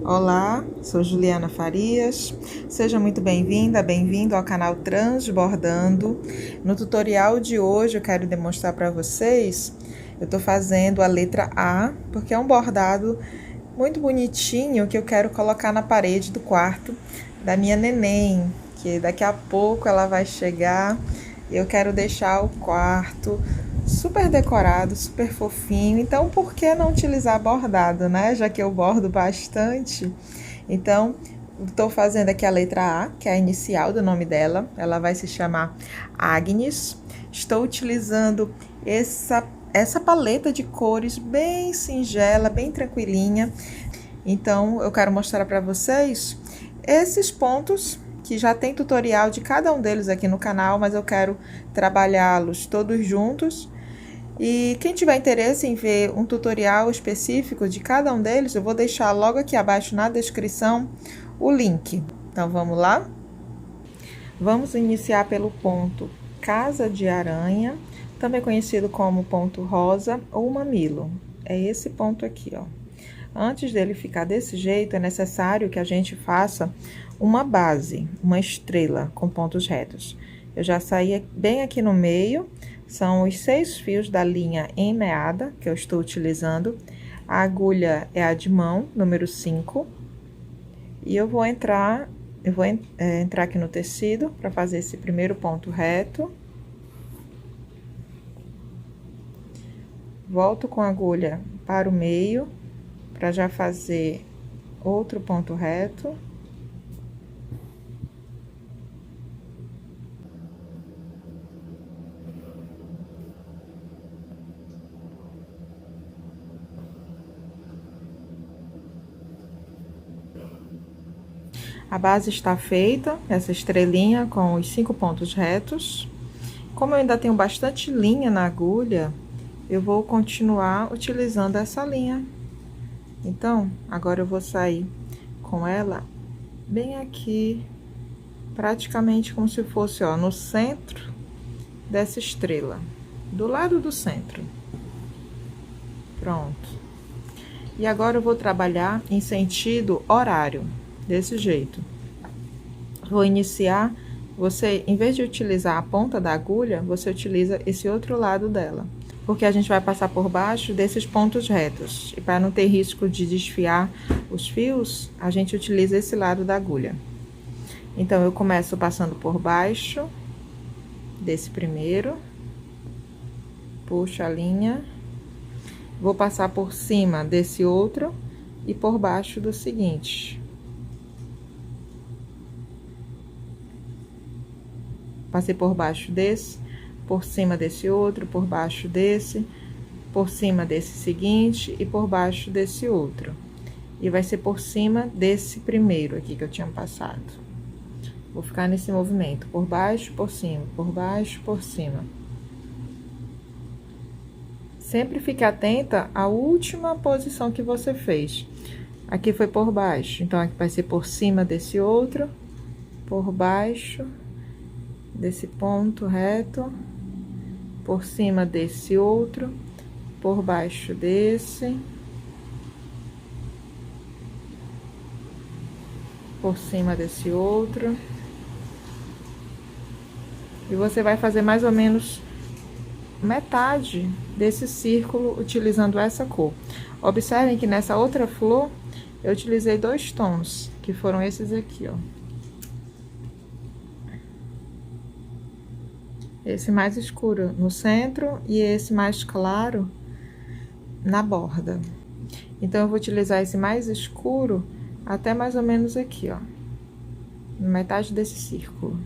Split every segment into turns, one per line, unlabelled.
Olá, sou Juliana Farias, seja muito bem-vinda, bem-vindo ao canal Transbordando. No tutorial de hoje eu quero demonstrar para vocês, eu estou fazendo a letra A, porque é um bordado muito bonitinho que eu quero colocar na parede do quarto da minha neném, que daqui a pouco ela vai chegar e eu quero deixar o quarto super decorado, super fofinho. Então, por que não utilizar bordado, né? Já que eu bordo bastante. Então, estou fazendo aqui a letra A, que é a inicial do nome dela. Ela vai se chamar Agnes. Estou utilizando essa paleta de cores bem singela, bem tranquilinha. Então, eu quero mostrar para vocês esses pontos que já tem tutorial de cada um deles aqui no canal, mas eu quero trabalhá-los todos juntos. E quem tiver interesse em ver um tutorial específico de cada um deles, eu vou deixar logo aqui abaixo na descrição o link. Então, vamos lá? Vamos iniciar pelo ponto Casa de Aranha, também conhecido como ponto rosa ou mamilo. É esse ponto aqui, ó. Antes dele ficar desse jeito, é necessário que a gente faça uma base, uma estrela com pontos retos. Eu já saí bem aqui no meio, são os 6 fios da linha em meada que eu estou utilizando. A agulha é a de mão, número 5. E eu vou entrar aqui no tecido para fazer esse primeiro ponto reto. Volto com a agulha para o meio, para já fazer outro ponto reto. A base está feita, essa estrelinha com os 5 pontos retos. Como eu ainda tenho bastante linha na agulha, eu vou continuar utilizando essa linha. Então, agora eu vou sair com ela bem aqui, praticamente como se fosse, ó, no centro dessa estrela, do lado do centro. Pronto. E agora eu vou trabalhar em sentido horário, desse jeito. Vou iniciar, você, em vez de utilizar a ponta da agulha, você utiliza esse outro lado dela. Porque a gente vai passar por baixo desses pontos retos. E para não ter risco de desfiar os fios, a gente utiliza esse lado da agulha. Então, eu começo passando por baixo desse primeiro. Puxo a linha. Vou passar por cima desse outro e por baixo do seguinte. Passei por baixo desse, por cima desse outro, por baixo desse, por cima desse seguinte e por baixo desse outro. E vai ser por cima desse primeiro aqui que eu tinha passado. Vou ficar nesse movimento, por baixo, por cima, por baixo, por cima. Sempre fique atenta à última posição que você fez. Aqui foi por baixo, então aqui vai ser por cima desse outro, por baixo desse ponto reto, por cima desse outro, por baixo desse, por cima desse outro. E você vai fazer mais ou menos metade desse círculo utilizando essa cor. Observem que nessa outra flor eu utilizei 2 tons, que foram esses aqui, ó. Esse mais escuro no centro e esse mais claro na borda. Então, eu vou utilizar esse mais escuro até mais ou menos aqui, ó, na metade desse círculo.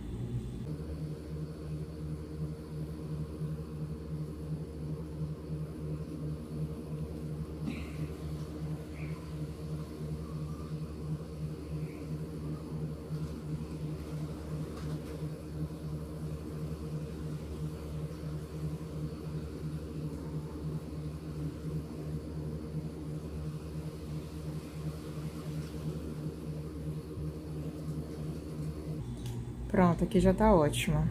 Pronto, aqui já tá ótimo.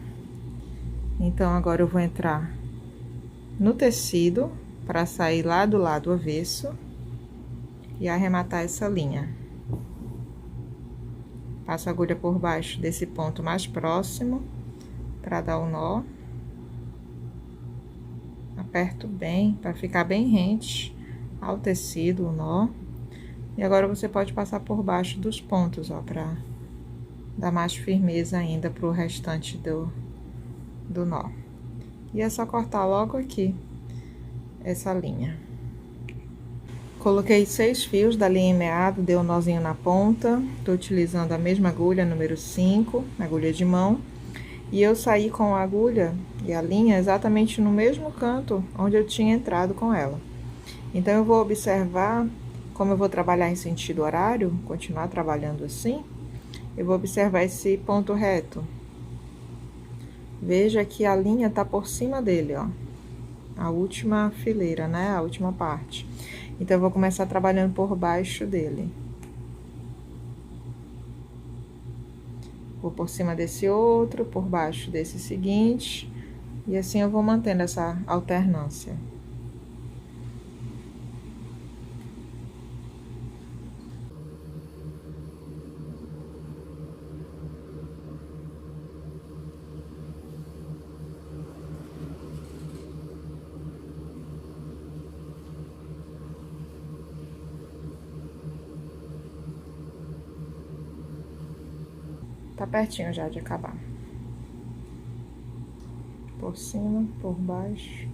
Então, agora eu vou entrar no tecido para sair lá do lado avesso e arrematar essa linha. Passo a agulha por baixo desse ponto mais próximo para dar o nó. Aperto bem, para ficar bem rente ao tecido, o nó. E agora você pode passar por baixo dos pontos, ó, para dar mais firmeza ainda pro restante do nó. E é só cortar logo aqui essa linha. Coloquei 6 fios da linha em meado, dei um nozinho na ponta. Tô utilizando a mesma agulha, número 5, agulha de mão. E eu saí com a agulha e a linha exatamente no mesmo canto onde eu tinha entrado com ela. Então, eu vou observar, como eu vou trabalhar em sentido horário, continuar trabalhando assim, eu vou observar esse ponto reto. Veja que a linha tá por cima dele, ó. A última fileira, né? A última parte. Então, eu vou começar trabalhando por baixo dele. Vou por cima desse outro, por baixo desse seguinte. E assim eu vou mantendo essa alternância. Tá pertinho já de acabar. Por cima, por baixo.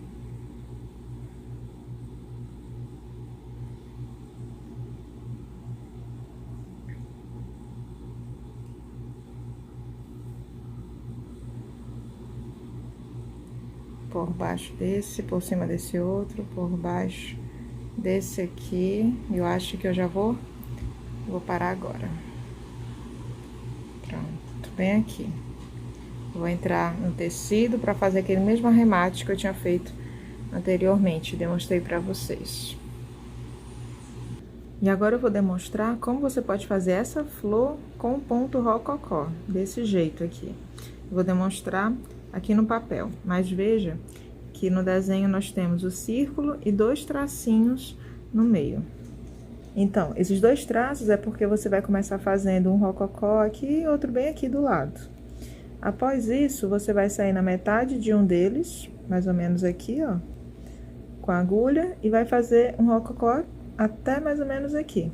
Por baixo desse, por cima desse outro, por baixo desse aqui. Eu acho que eu já vou parar agora. Pronto, bem aqui. Vou entrar no tecido para fazer aquele mesmo arremate que eu tinha feito anteriormente, demonstrei para vocês. E agora eu vou demonstrar como você pode fazer essa flor com ponto rococó, desse jeito aqui. Eu vou demonstrar aqui no papel, mas veja que no desenho nós temos o círculo e 2 tracinhos no meio. Então, esses 2 traços é porque você vai começar fazendo um rococó aqui e outro bem aqui do lado. Após isso, você vai sair na metade de um deles, mais ou menos aqui, ó, com a agulha, e vai fazer um rococó até mais ou menos aqui.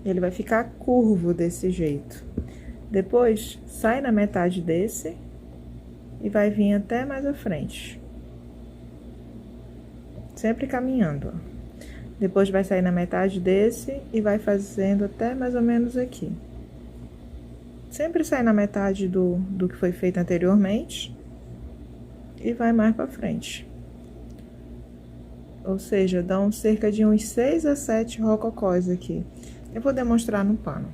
Ele vai ficar curvo desse jeito. Depois, sai na metade desse e vai vir até mais à frente. Sempre caminhando, ó. Depois, vai sair na metade desse e vai fazendo até mais ou menos aqui. Sempre sai na metade do que foi feito anteriormente e vai mais pra frente. Ou seja, dão cerca de uns 6 a 7 rococós aqui. Eu vou demonstrar no pano.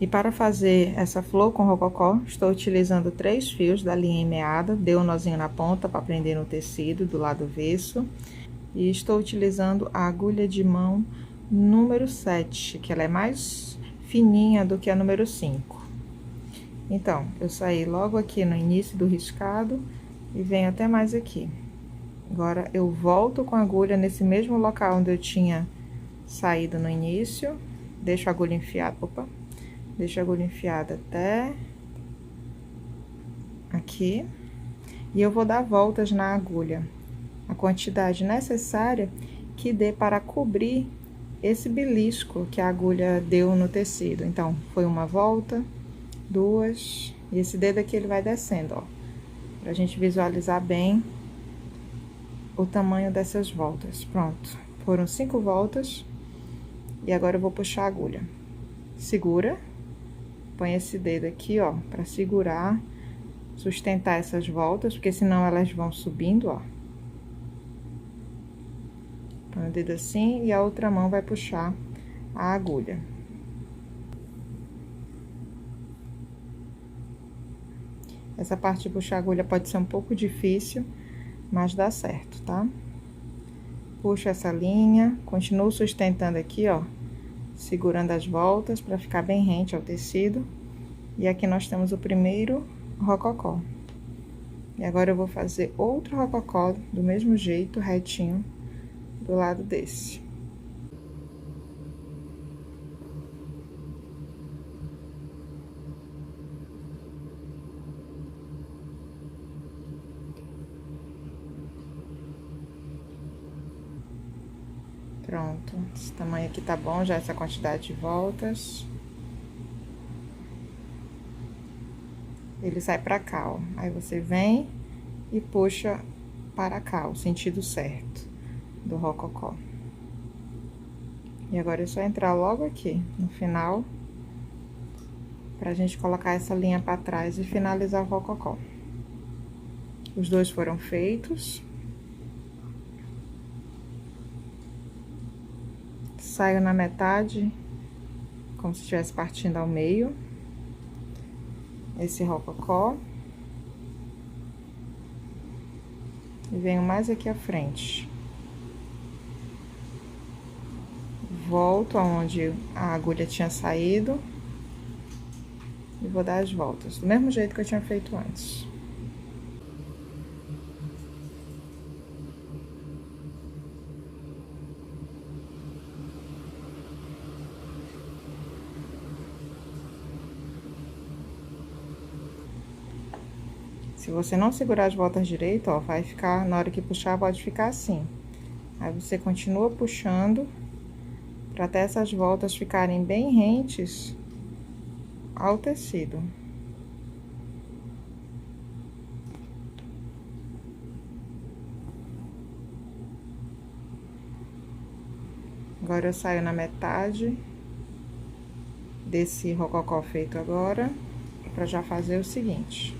E para fazer essa flor com rococó, estou utilizando 3 fios da linha em meada, dei um nozinho na ponta para prender no tecido do lado avesso. E estou utilizando a agulha de mão número 7, que ela é mais fininha do que a número 5. Então, eu saí logo aqui no início do riscado e venho até mais aqui. Agora, eu volto com a agulha nesse mesmo local onde eu tinha saído no início. Deixo a agulha enfiada, deixo a agulha enfiada até aqui. E eu vou dar voltas na agulha, a quantidade necessária que dê para cobrir esse belisco que a agulha deu no tecido. Então, foi uma volta, 2, e esse dedo aqui ele vai descendo, ó, pra gente visualizar bem o tamanho dessas voltas. Pronto, foram 5 voltas, e agora eu vou puxar a agulha. Segura, põe esse dedo aqui, ó, pra segurar, sustentar essas voltas, porque senão elas vão subindo, ó. Põe o dedo assim e a outra mão vai puxar a agulha. Essa parte de puxar a agulha pode ser um pouco difícil, mas dá certo, tá? Puxo essa linha, continuo sustentando aqui, ó, segurando as voltas para ficar bem rente ao tecido. E aqui nós temos o primeiro rococó. E agora eu vou fazer outro rococó do mesmo jeito, retinho, do lado desse. Pronto, esse tamanho aqui tá bom, já essa quantidade de voltas. Ele sai pra cá, ó. Aí você vem e puxa para cá, o sentido certo do rococó. E agora é só entrar logo aqui, no final, pra gente colocar essa linha pra trás e finalizar o rococó. Os dois foram feitos. Saio na metade, como se estivesse partindo ao meio. Esse rococó. E venho mais aqui à frente. Volto aonde a agulha tinha saído. E vou dar as voltas, do mesmo jeito que eu tinha feito antes. Se você não segurar as voltas direito, ó, vai ficar, na hora que puxar, pode ficar assim. Aí você continua puxando, pra até essas voltas ficarem bem rentes ao tecido. Agora eu saio na metade desse rococó feito agora, pra já fazer o seguinte.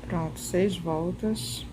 Pronto, 6 voltas.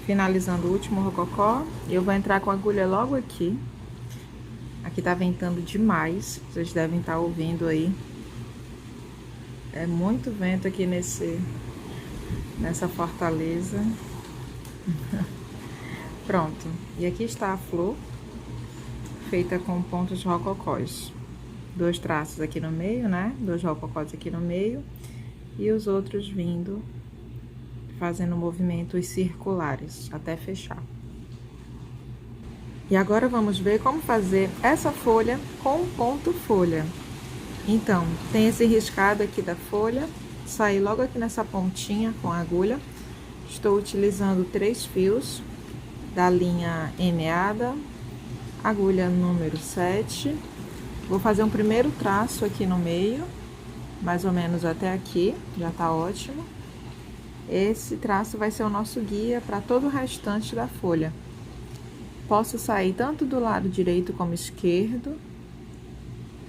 finalizando o último rococó. Eu vou entrar com a agulha logo aqui. Aqui tá ventando demais, vocês devem estar ouvindo aí. É muito vento aqui nessa fortaleza. Pronto, e aqui está a flor, feita com pontos rococós. 2 traços aqui no meio, né? 2 rococós aqui no meio. E os outros vindo, fazendo movimentos circulares, até fechar. E agora vamos ver como fazer essa folha com ponto folha. Então, tem esse riscado aqui da folha, saí logo aqui nessa pontinha com a agulha. Estou utilizando 3 fios da linha emeada, agulha número 7. Vou fazer um primeiro traço aqui no meio, mais ou menos até aqui, já tá ótimo. Esse traço vai ser o nosso guia para todo o restante da folha. Posso sair tanto do lado direito como esquerdo,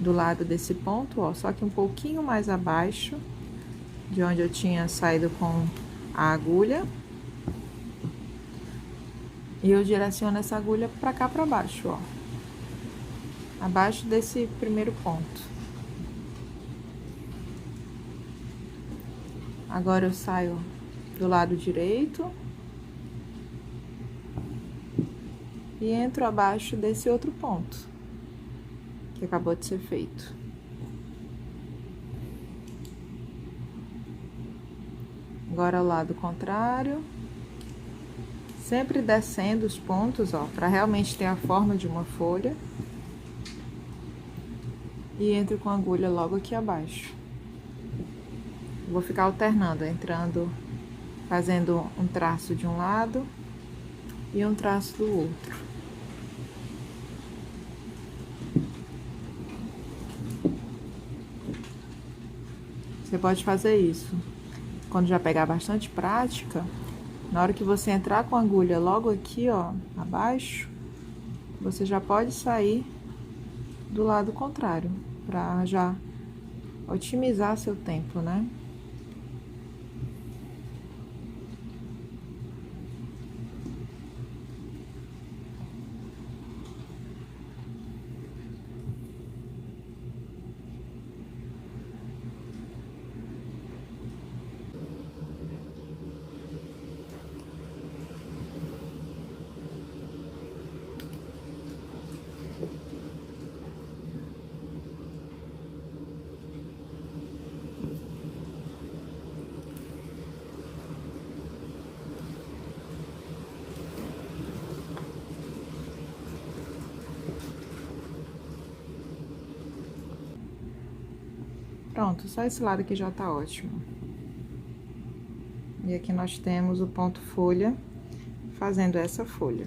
do lado desse ponto, ó, só que um pouquinho mais abaixo de onde eu tinha saído com a agulha. E eu direciono essa agulha para cá para baixo, ó. Abaixo desse primeiro ponto. Agora eu saio do lado direito e entro abaixo desse outro ponto que acabou de ser feito. Agora o lado contrário, sempre descendo os pontos, ó, para realmente ter a forma de uma folha. E entro com a agulha logo aqui abaixo. Vou ficar alternando, entrando, fazendo um traço de um lado e um traço do outro. Você pode fazer isso quando já pegar bastante prática. Na hora que você entrar com a agulha logo aqui, ó, abaixo, você já pode sair do lado contrário, para já otimizar seu tempo, né? Pronto, só esse lado aqui já tá ótimo. E aqui nós temos o ponto folha, fazendo essa folha.